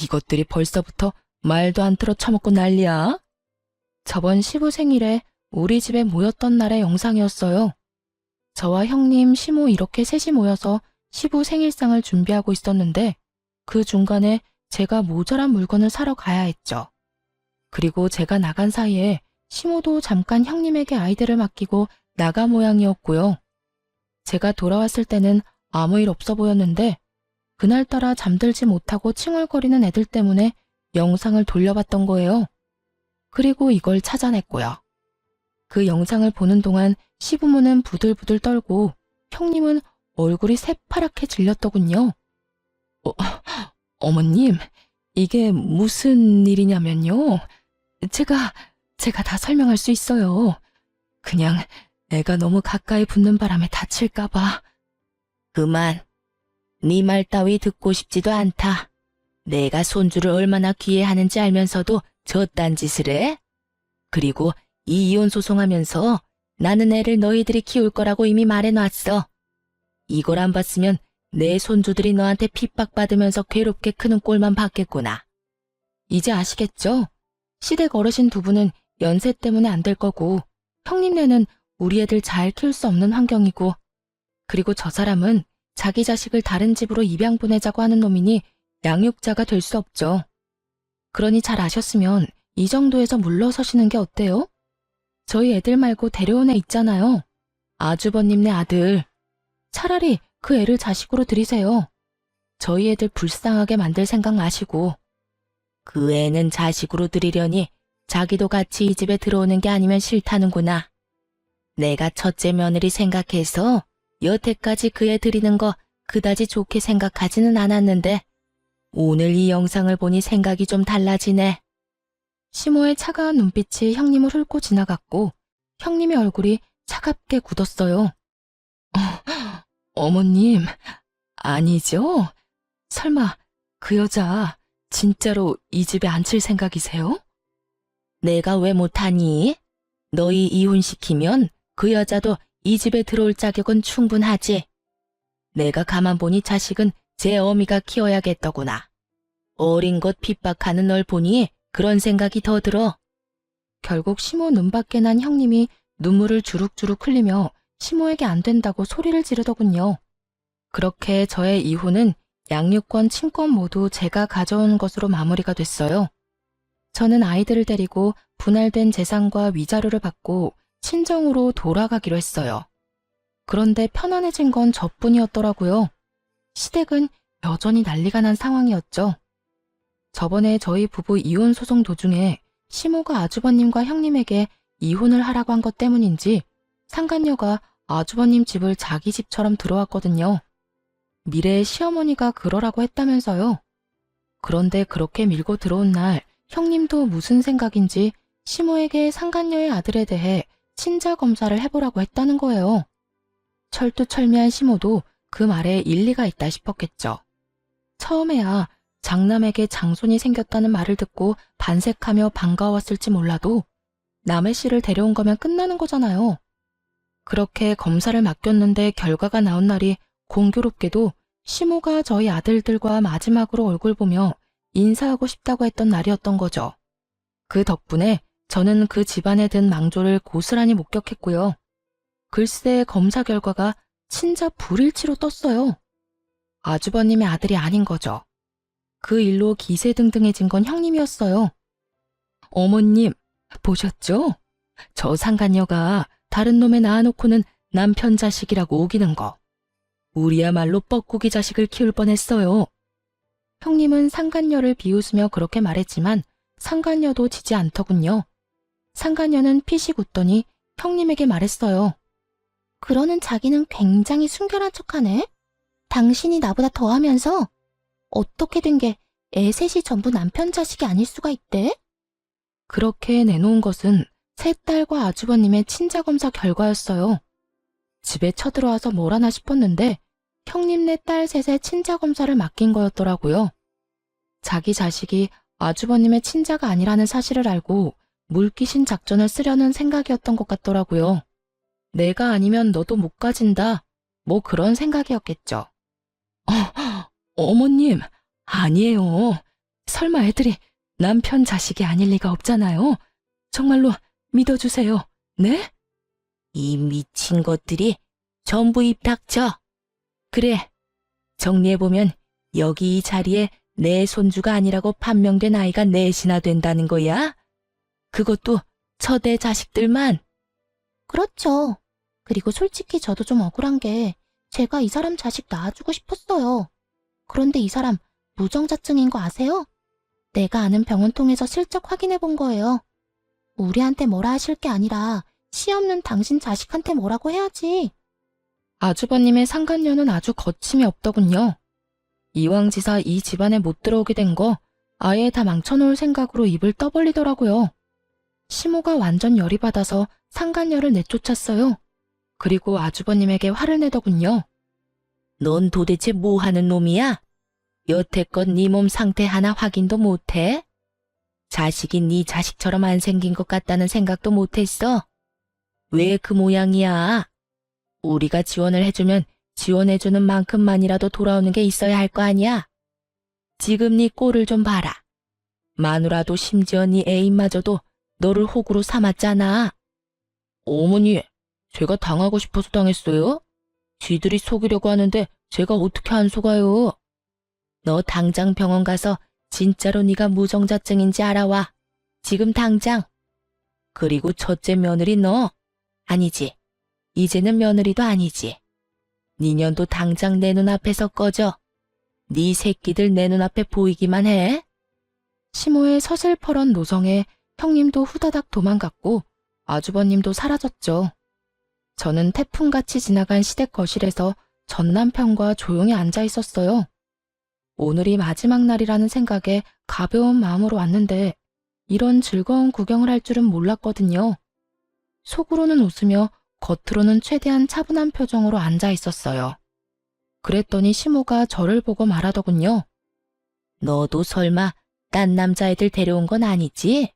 이것들이 벌써부터 말도 안 들어 처먹고 난리야. 저번 시부 생일에 우리 집에 모였던 날의 영상이었어요. 저와 형님, 시모 이렇게 셋이 모여서 시부 생일상을 준비하고 있었는데 그 중간에 제가 모자란 물건을 사러 가야 했죠. 그리고 제가 나간 사이에 시모도 잠깐 형님에게 아이들을 맡기고 나가 모양이었고요. 제가 돌아왔을 때는 아무 일 없어 보였는데 그날따라 잠들지 못하고 칭얼거리는 애들 때문에 영상을 돌려봤던 거예요. 그리고 이걸 찾아냈고요. 그 영상을 보는 동안 시부모는 부들부들 떨고 형님은 얼굴이 새파랗게 질렸더군요. 어머님, 이게 무슨 일이냐면요. 제가 다 설명할 수 있어요. 그냥 애가 너무 가까이 붙는 바람에 다칠까봐. 그만. 네 말 따위 듣고 싶지도 않다. 내가 손주를 얼마나 귀해하는지 알면서도 저딴 짓을 해? 그리고 이 이혼 소송하면서 나는 애를 너희들이 키울 거라고 이미 말해놨어. 이걸 안 봤으면 내 손주들이 너한테 핍박받으면서 괴롭게 크는 꼴만 봤겠구나. 이제 아시겠죠? 시댁 어르신 두 분은 연세 때문에 안 될 거고 형님네는 우리 애들 잘 키울 수 없는 환경이고 그리고 저 사람은 자기 자식을 다른 집으로 입양 보내자고 하는 놈이니 양육자가 될 수 없죠. 그러니 잘 아셨으면 이 정도에서 물러서시는 게 어때요? 저희 애들 말고 데려온 애 있잖아요. 아주버님네 아들. 차라리 그 애를 자식으로 들이세요. 저희 애들 불쌍하게 만들 생각 마시고. 그 애는 자식으로 들이려니 자기도 같이 이 집에 들어오는 게 아니면 싫다는구나. 내가 첫째 며느리 생각해서 여태까지 그 애 들이는 거 그다지 좋게 생각하지는 않았는데 오늘 이 영상을 보니 생각이 좀 달라지네. 시모의 차가운 눈빛이 형님을 훑고 지나갔고 형님의 얼굴이 차갑게 굳었어요. 어머님, 아니죠? 설마 그 여자 진짜로 이 집에 앉힐 생각이세요? 내가 왜 못하니? 너희 이혼시키면 그 여자도 이 집에 들어올 자격은 충분하지. 내가 가만 보니 자식은 제 어미가 키워야겠더구나. 어린 것 핍박하는 널 보니 그런 생각이 더 들어. 결국 시모 눈밖에 난 형님이 눈물을 주룩주룩 흘리며 시모에게 안 된다고 소리를 지르더군요. 그렇게 저의 이혼은 양육권, 친권 모두 제가 가져온 것으로 마무리가 됐어요. 저는 아이들을 데리고 분할된 재산과 위자료를 받고 친정으로 돌아가기로 했어요. 그런데 편안해진 건 저뿐이었더라고요. 시댁은 여전히 난리가 난 상황이었죠. 저번에 저희 부부 이혼 소송 도중에 시모가 아주버님과 형님에게 이혼을 하라고 한 것 때문인지 상간녀가 아주버님 집을 자기 집처럼 들어왔거든요. 미래의 시어머니가 그러라고 했다면서요. 그런데 그렇게 밀고 들어온 날 형님도 무슨 생각인지 시모에게 상간녀의 아들에 대해 친자 검사를 해보라고 했다는 거예요. 철두철미한 시모도 그 말에 일리가 있다 싶었겠죠. 처음에야 장남에게 장손이 생겼다는 말을 듣고 반색하며 반가웠을지 몰라도 남의 씨를 데려온 거면 끝나는 거잖아요. 그렇게 검사를 맡겼는데 결과가 나온 날이 공교롭게도 시모가 저희 아들들과 마지막으로 얼굴 보며 인사하고 싶다고 했던 날이었던 거죠. 그 덕분에 저는 그 집안에 든 망조를 고스란히 목격했고요. 글쎄 검사 결과가 친자 불일치로 떴어요. 아주버님의 아들이 아닌 거죠. 그 일로 기세등등해진 건 형님이었어요. 어머님, 보셨죠? 저 상간녀가 다른 놈에 낳아놓고는 남편 자식이라고 우기는 거. 우리야말로 뻐꾸기 자식을 키울 뻔했어요. 형님은 상간녀를 비웃으며 그렇게 말했지만 상간녀도 지지 않더군요. 상간녀는 피식 웃더니 형님에게 말했어요. 그러는 자기는 굉장히 순결한 척하네. 당신이 나보다 더하면서 어떻게 된 게 애 셋이 전부 남편 자식이 아닐 수가 있대? 그렇게 내놓은 것은 세 딸과 아주버님의 친자검사 결과였어요. 집에 쳐들어와서 뭘 하나 싶었는데 형님네 딸 셋의 친자검사를 맡긴 거였더라고요. 자기 자식이 아주버님의 친자가 아니라는 사실을 알고 물귀신 작전을 쓰려는 생각이었던 것 같더라고요. 내가 아니면 너도 못 가진다. 뭐 그런 생각이었겠죠. 어머님, 아니에요. 설마 애들이 남편 자식이 아닐 리가 없잖아요. 정말로 믿어주세요. 네? 이 미친 것들이 전부 입 닥쳐. 그래, 정리해보면 여기 이 자리에 내 손주가 아니라고 판명된 아이가 넷이나 된다는 거야? 그것도 처대 자식들만. 그렇죠. 그리고 솔직히 저도 좀 억울한 게 제가 이 사람 자식 낳아주고 싶었어요. 그런데 이 사람 무정자증인 거 아세요? 내가 아는 병원 통해서 슬쩍 확인해 본 거예요. 우리한테 뭐라 하실 게 아니라 씨 없는 당신 자식한테 뭐라고 해야지. 아주버님의 상간녀는 아주 거침이 없더군요. 이왕지사 이 집안에 못 들어오게 된 거 아예 다 망쳐놓을 생각으로 입을 떠벌리더라고요. 시모가 완전 열이 받아서 상간녀를 내쫓았어요. 그리고 아주버님에게 화를 내더군요. 넌 도대체 뭐 하는 놈이야? 여태껏 네 몸 상태 하나 확인도 못해? 자식이 네 자식처럼 안 생긴 것 같다는 생각도 못했어? 왜 그 모양이야? 우리가 지원을 해주면 지원해주는 만큼만이라도 돌아오는 게 있어야 할 거 아니야? 지금 네 꼴을 좀 봐라. 마누라도 심지어 네 애인마저도 너를 호구로 삼았잖아. 어머니, 제가 당하고 싶어서 당했어요? 쥐들이 속이려고 하는데 제가 어떻게 안 속아요? 너 당장 병원 가서 진짜로 네가 무정자증인지 알아와. 지금 당장. 그리고 첫째 며느리 너. 아니지. 이제는 며느리도 아니지. 네 년도 당장 내 눈앞에서 꺼져. 네 새끼들 내 눈앞에 보이기만 해. 시모의 서슬퍼런 노성에 형님도 후다닥 도망갔고 아주버님도 사라졌죠. 저는 태풍같이 지나간 시댁 거실에서 전 남편과 조용히 앉아 있었어요. 오늘이 마지막 날이라는 생각에 가벼운 마음으로 왔는데 이런 즐거운 구경을 할 줄은 몰랐거든요. 속으로는 웃으며 겉으로는 최대한 차분한 표정으로 앉아 있었어요. 그랬더니 시모가 저를 보고 말하더군요. 너도 설마 딴 남자애들 데려온 건 아니지?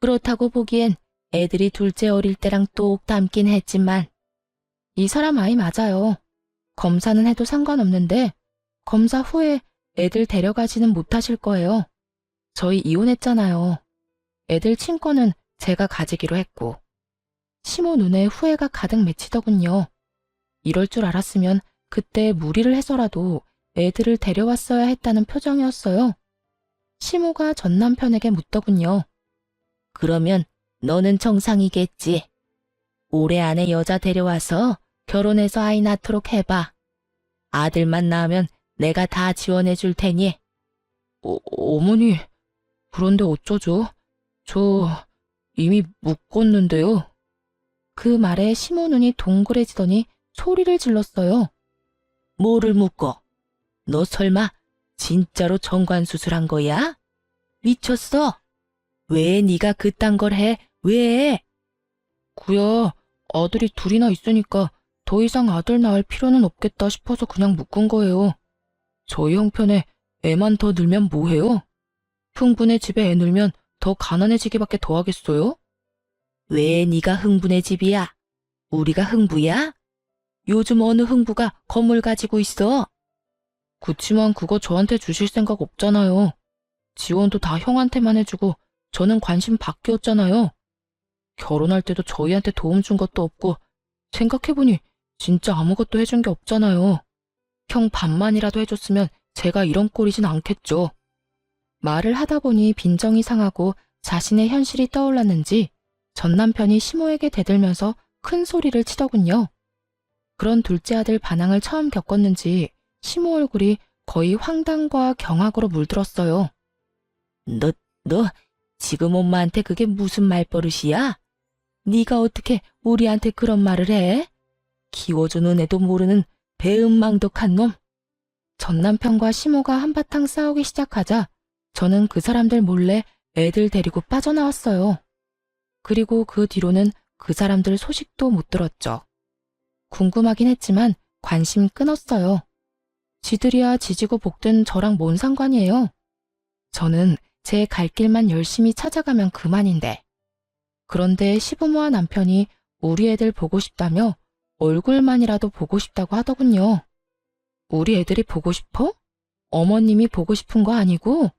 그렇다고 보기엔 애들이 둘째 어릴 때랑 똑 닮긴 했지만. 이 사람 아이 맞아요. 검사는 해도 상관없는데 검사 후에 애들 데려가지는 못하실 거예요. 저희 이혼했잖아요. 애들 친권은 제가 가지기로 했고, 시모 눈에 후회가 가득 맺히더군요. 이럴 줄 알았으면 그때 무리를 해서라도 애들을 데려왔어야 했다는 표정이었어요. 시모가 전 남편에게 묻더군요. 그러면 너는 정상이겠지. 올해 안에 여자 데려와서 결혼해서 아이 낳도록 해봐. 아들만 낳으면 내가 다 지원해 줄 테니. 어머니, 그런데 어쩌죠? 저 이미 묶었는데요. 그 말에 시모 눈이 동그래지더니 소리를 질렀어요. 뭐를 묶어? 너 설마 진짜로 정관수술한 거야? 미쳤어? 왜 네가 그딴 걸 해? 왜? 그야 아들이 둘이나 있으니까 더 이상 아들 낳을 필요는 없겠다 싶어서 그냥 묶은 거예요. 저희 형편에 애만 더 늘면 뭐해요? 흥분의 집에 애 늘면 더 가난해지기밖에 더 하겠어요? 왜 네가 흥분의 집이야? 우리가 흥부야? 요즘 어느 흥부가 건물 가지고 있어? 그치만 그거 저한테 주실 생각 없잖아요. 지원도 다 형한테만 해주고 저는 관심 밖이었잖아요. 결혼할 때도 저희한테 도움 준 것도 없고 생각해보니 진짜 아무것도 해준 게 없잖아요. 형 반만이라도 해줬으면 제가 이런 꼴이진 않겠죠. 말을 하다 보니 빈정이 상하고 자신의 현실이 떠올랐는지 전 남편이 시모에게 대들면서 큰 소리를 치더군요. 그런 둘째 아들 반항을 처음 겪었는지 시모 얼굴이 거의 황당과 경악으로 물들었어요. 너 지금 엄마한테 그게 무슨 말버릇이야? 네가 어떻게 우리한테 그런 말을 해? 키워주는 애도 모르는 배은망덕한 놈. 전 남편과 시모가 한바탕 싸우기 시작하자 저는 그 사람들 몰래 애들 데리고 빠져나왔어요. 그리고 그 뒤로는 그 사람들 소식도 못 들었죠. 궁금하긴 했지만 관심 끊었어요. 지들이야 지지고 볶든 저랑 뭔 상관이에요. 저는 제 갈 길만 열심히 찾아가면 그만인데. 그런데 시부모와 남편이 우리 애들 보고 싶다며 얼굴만이라도 보고 싶다고 하더군요. 우리 애들이 보고 싶어? 어머님이 보고 싶은 거 아니고?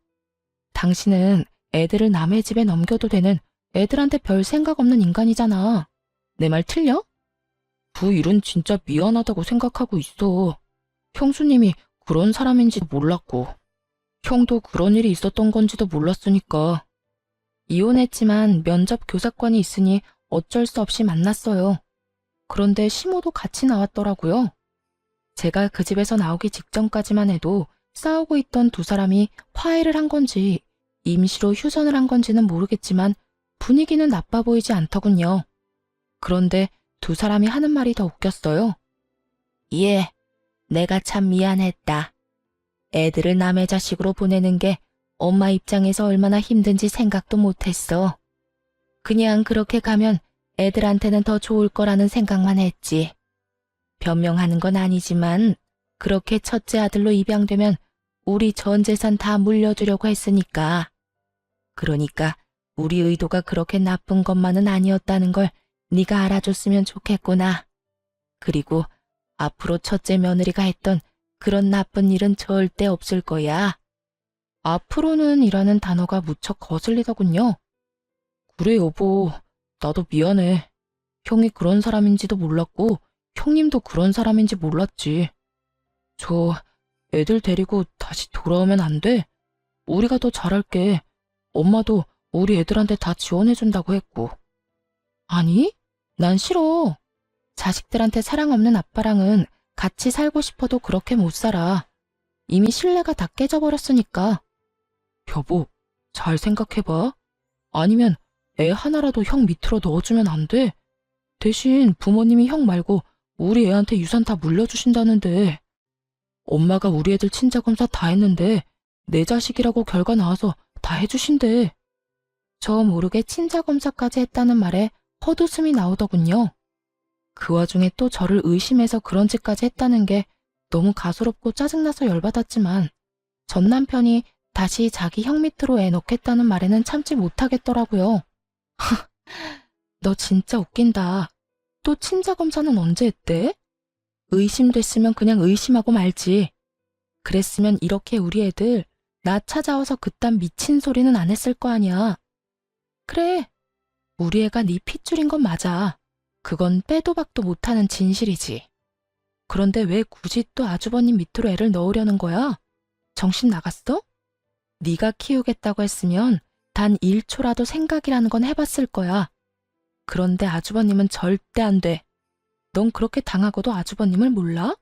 당신은 애들을 남의 집에 넘겨도 되는 애들한테 별 생각 없는 인간이잖아. 내 말 틀려? 그 일은 진짜 미안하다고 생각하고 있어. 형수님이 그런 사람인지도 몰랐고, 형도 그런 일이 있었던 건지도 몰랐으니까. 이혼했지만 면접 교사권이 있으니 어쩔 수 없이 만났어요. 그런데 시모도 같이 나왔더라고요. 제가 그 집에서 나오기 직전까지만 해도 싸우고 있던 두 사람이 화해를 한 건지 임시로 휴전을 한 건지는 모르겠지만 분위기는 나빠 보이지 않더군요. 그런데 두 사람이 하는 말이 더 웃겼어요. 예, 내가 참 미안했다. 애들을 남의 자식으로 보내는 게 엄마 입장에서 얼마나 힘든지 생각도 못했어. 그냥 그렇게 가면 애들한테는 더 좋을 거라는 생각만 했지. 변명하는 건 아니지만 그렇게 첫째 아들로 입양되면 우리 전 재산 다 물려주려고 했으니까. 그러니까 우리 의도가 그렇게 나쁜 것만은 아니었다는 걸 네가 알아줬으면 좋겠구나. 그리고 앞으로 첫째 며느리가 했던 그런 나쁜 일은 절대 없을 거야. 앞으로는 이라는 단어가 무척 거슬리더군요. 그래 여보, 나도 미안해. 형이 그런 사람인지도 몰랐고 형님도 그런 사람인지 몰랐지. 저 애들 데리고 다시 돌아오면 안 돼? 우리가 더 잘할게. 엄마도 우리 애들한테 다 지원해준다고 했고. 아니, 난 싫어. 자식들한테 사랑 없는 아빠랑은 같이 살고 싶어도 그렇게 못 살아. 이미 신뢰가 다 깨져버렸으니까. 여보, 잘 생각해봐. 아니면 애 하나라도 형 밑으로 넣어주면 안 돼? 대신 부모님이 형 말고 우리 애한테 유산 다 물려주신다는데. 엄마가 우리 애들 친자검사 다 했는데 내 자식이라고 결과 나와서 다 해주신대. 저 모르게 친자검사까지 했다는 말에 헛웃음이 나오더군요. 그 와중에 또 저를 의심해서 그런 짓까지 했다는 게 너무 가소롭고 짜증나서 열받았지만 전 남편이 다시 자기 형 밑으로 애 넣겠다는 말에는 참지 못하겠더라고요. 너 진짜 웃긴다. 또 친자검사는 언제 했대? 의심됐으면 그냥 의심하고 말지. 그랬으면 이렇게 우리 애들 나 찾아와서 그딴 미친 소리는 안 했을 거 아니야. 그래, 우리 애가 네 핏줄인 건 맞아. 그건 빼도 박도 못하는 진실이지. 그런데 왜 굳이 또 아주버님 밑으로 애를 넣으려는 거야? 정신 나갔어? 네가 키우겠다고 했으면 단 1초라도 생각이라는 건 해봤을 거야. 그런데 아주버님은 절대 안 돼. 넌 그렇게 당하고도 아주버님을 몰라?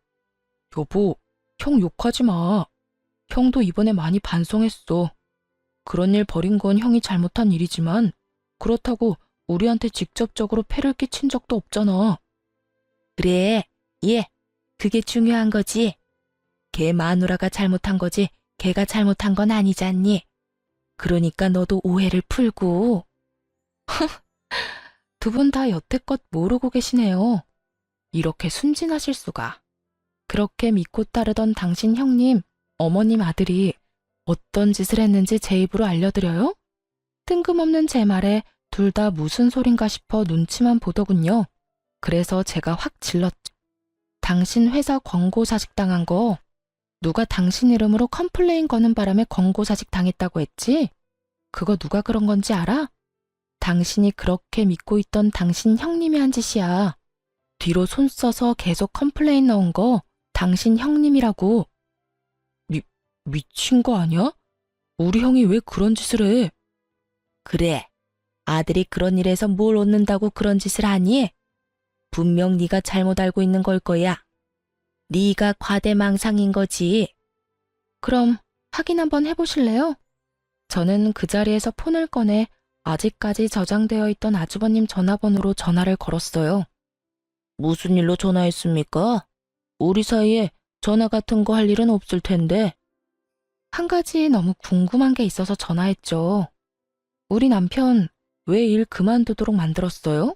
여보, 형 욕하지 마. 형도 이번에 많이 반성했어. 그런 일 벌인 건 형이 잘못한 일이지만 그렇다고 우리한테 직접적으로 폐를 끼친 적도 없잖아. 그래, 예, 그게 중요한 거지. 걔 마누라가 잘못한 거지 걔가 잘못한 건 아니잖니. 그러니까 너도 오해를 풀고. 두 분 다 여태껏 모르고 계시네요. 이렇게 순진하실 수가. 그렇게 믿고 따르던 당신 형님, 어머님 아들이 어떤 짓을 했는지 제 입으로 알려드려요? 뜬금없는 제 말에 둘 다 무슨 소린가 싶어 눈치만 보더군요. 그래서 제가 확 질렀죠. 당신 회사 권고사직 당한 거 누가 당신 이름으로 컴플레인 거는 바람에 권고사직 당했다고 했지? 그거 누가 그런 건지 알아? 당신이 그렇게 믿고 있던 당신 형님이 한 짓이야. 뒤로 손 써서 계속 컴플레인 넣은 거 당신 형님이라고. 미친 거 아니야? 우리 형이 왜 그런 짓을 해? 그래, 아들이 그런 일에서 뭘 얻는다고 그런 짓을 하니? 분명 네가 잘못 알고 있는 걸 거야. 네가 과대망상인 거지. 그럼 확인 한번 해보실래요? 저는 그 자리에서 폰을 꺼내 아직까지 저장되어 있던 아주버님 전화번호로 전화를 걸었어요. 무슨 일로 전화했습니까? 우리 사이에 전화 같은 거 할 일은 없을 텐데. 한 가지 너무 궁금한 게 있어서 전화했죠. 우리 남편 왜 일 그만두도록 만들었어요?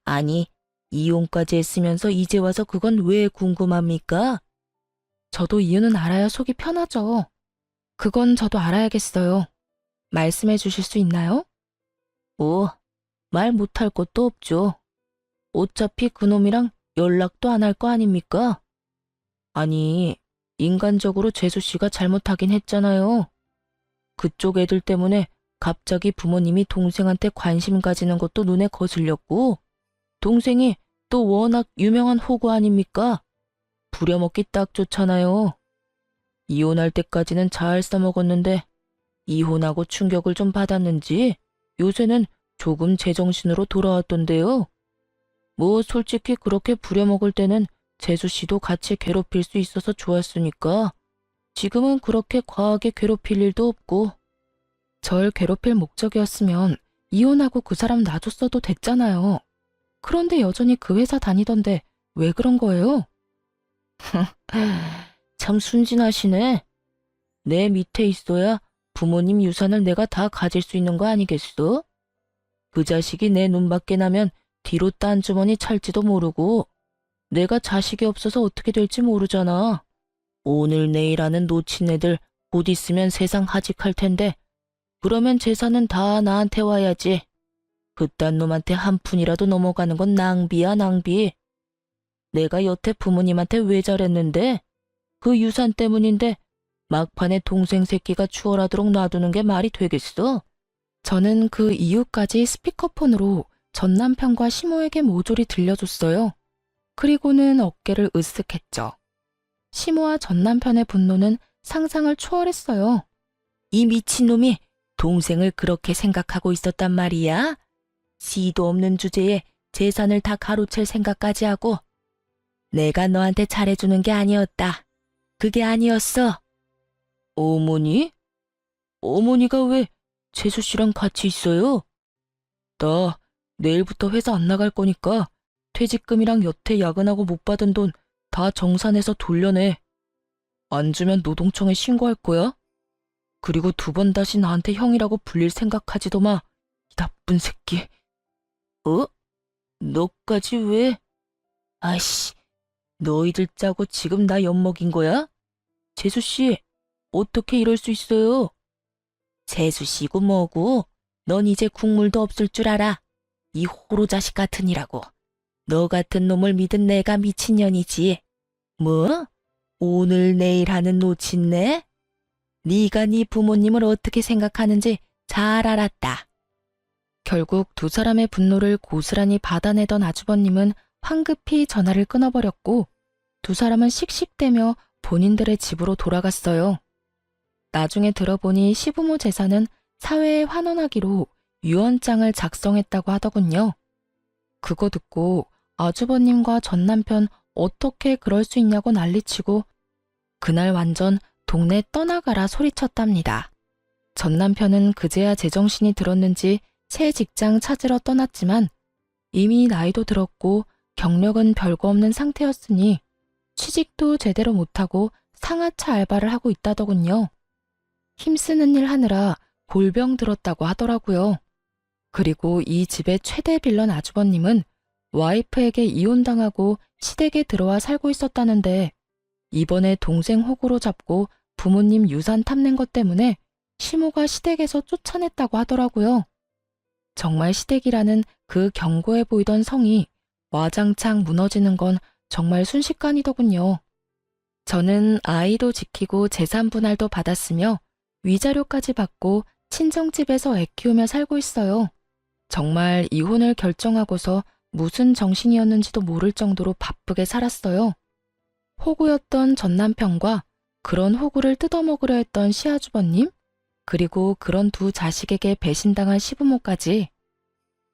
아니, 이혼까지 했으면서 이제 와서 그건 왜 궁금합니까? 저도 이유는 알아야 속이 편하죠. 그건 저도 알아야겠어요. 말씀해 주실 수 있나요? 말 못할 것도 없죠. 어차피 그놈이랑 연락도 안 할 거 아닙니까? 아니, 인간적으로 재수 씨가 잘못하긴 했잖아요. 그쪽 애들 때문에 갑자기 부모님이 동생한테 관심 가지는 것도 눈에 거슬렸고, 동생이 또 워낙 유명한 호구 아닙니까? 부려먹기 딱 좋잖아요. 이혼할 때까지는 잘 써먹었는데 이혼하고 충격을 좀 받았는지 요새는 조금 제정신으로 돌아왔던데요. 뭐 솔직히 그렇게 부려먹을 때는 재수 씨도 같이 괴롭힐 수 있어서 좋았으니까 지금은 그렇게 과하게 괴롭힐 일도 없고. 절 괴롭힐 목적이었으면 이혼하고 그 사람 놔줬어도 됐잖아요. 그런데 여전히 그 회사 다니던데 왜 그런 거예요? 참 순진하시네. 내 밑에 있어야 부모님 유산을 내가 다 가질 수 있는 거 아니겠어? 그 자식이 내 눈밖에 나면 뒤로 딴 주머니 찰지도 모르고 내가 자식이 없어서 어떻게 될지 모르잖아. 오늘 내일 하는 놓친 애들 곧 있으면 세상 하직할 텐데 그러면 재산은 다 나한테 와야지. 그딴 놈한테 한 푼이라도 넘어가는 건 낭비야, 낭비. 내가 여태 부모님한테 왜 잘했는데? 그 유산 때문인데 막판에 동생 새끼가 추월하도록 놔두는 게 말이 되겠어? 저는 그 이유까지 스피커폰으로 전 남편과 시모에게 모조리 들려줬어요. 그리고는 어깨를 으쓱했죠. 시모와 전 남편의 분노는 상상을 초월했어요. 이 미친놈이 동생을 그렇게 생각하고 있었단 말이야? 씨도 없는 주제에 재산을 다 가로챌 생각까지 하고. 내가 너한테 잘해주는 게 아니었다. 그게 아니었어. 어머니? 어머니가 왜 재수 씨랑 같이 있어요? 나 내일부터 회사 안 나갈 거니까 퇴직금이랑 여태 야근하고 못 받은 돈 다 정산해서 돌려내. 안 주면 노동청에 신고할 거야. 그리고 두 번 다시 나한테 형이라고 불릴 생각하지도 마. 이 나쁜 새끼. 너까지 왜? 아이씨, 너희들 짜고 지금 나 엿먹인 거야? 재수씨, 어떻게 이럴 수 있어요? 재수씨고 뭐고, 넌 이제 국물도 없을 줄 알아. 이 호로 자식 같으니라고. 너 같은 놈을 믿은 내가 미친년이지. 뭐? 오늘 내일 하는 놓친네? 네가 네 부모님을 어떻게 생각하는지 잘 알았다. 결국 두 사람의 분노를 고스란히 받아내던 아주버님은 황급히 전화를 끊어버렸고 두 사람은 씩씩대며 본인들의 집으로 돌아갔어요. 나중에 들어보니 시부모 재산은 사회에 환원하기로 유언장을 작성했다고 하더군요. 그거 듣고 아주버님과 전 남편 어떻게 그럴 수 있냐고 난리치고 그날 완전 동네 떠나가라 소리쳤답니다. 전 남편은 그제야 제정신이 들었는지 새 직장 찾으러 떠났지만 이미 나이도 들었고 경력은 별거 없는 상태였으니 취직도 제대로 못하고 상하차 알바를 하고 있다더군요. 힘쓰는 일 하느라 골병 들었다고 하더라고요. 그리고 이 집의 최대 빌런 아주버님은 와이프에게 이혼당하고 시댁에 들어와 살고 있었다는데 이번에 동생 호구로 잡고 부모님 유산 탐낸 것 때문에 시모가 시댁에서 쫓아냈다고 하더라고요. 정말 시댁이라는 그 견고해 보이던 성이 와장창 무너지는 건 정말 순식간이더군요. 저는 아이도 지키고 재산 분할도 받았으며 위자료까지 받고 친정집에서 애 키우며 살고 있어요. 정말 이혼을 결정하고서 무슨 정신이었는지도 모를 정도로 바쁘게 살았어요. 호구였던 전 남편과 그런 호구를 뜯어먹으려 했던 시아주버님, 그리고 그런 두 자식에게 배신당한 시부모까지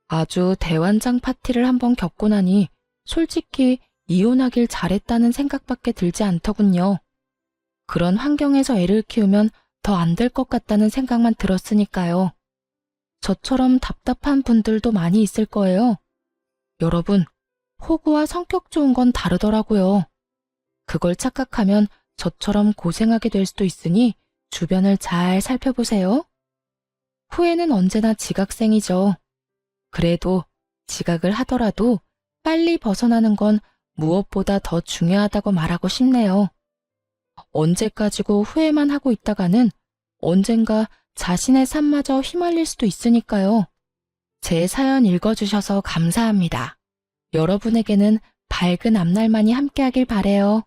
아주 대환장 파티를 한번 겪고 나니 솔직히 이혼하길 잘했다는 생각밖에 들지 않더군요. 그런 환경에서 애를 키우면 더 안 될 것 같다는 생각만 들었으니까요. 저처럼 답답한 분들도 많이 있을 거예요. 여러분, 호구와 성격 좋은 건 다르더라고요. 그걸 착각하면 저처럼 고생하게 될 수도 있으니 주변을 잘 살펴보세요. 후회는 언제나 지각생이죠. 그래도 지각을 하더라도 빨리 벗어나는 건 무엇보다 더 중요하다고 말하고 싶네요. 언제까지고 후회만 하고 있다가는 언젠가 자신의 삶마저 휘말릴 수도 있으니까요. 제 사연 읽어주셔서 감사합니다. 여러분에게는 밝은 앞날만이 함께하길 바래요.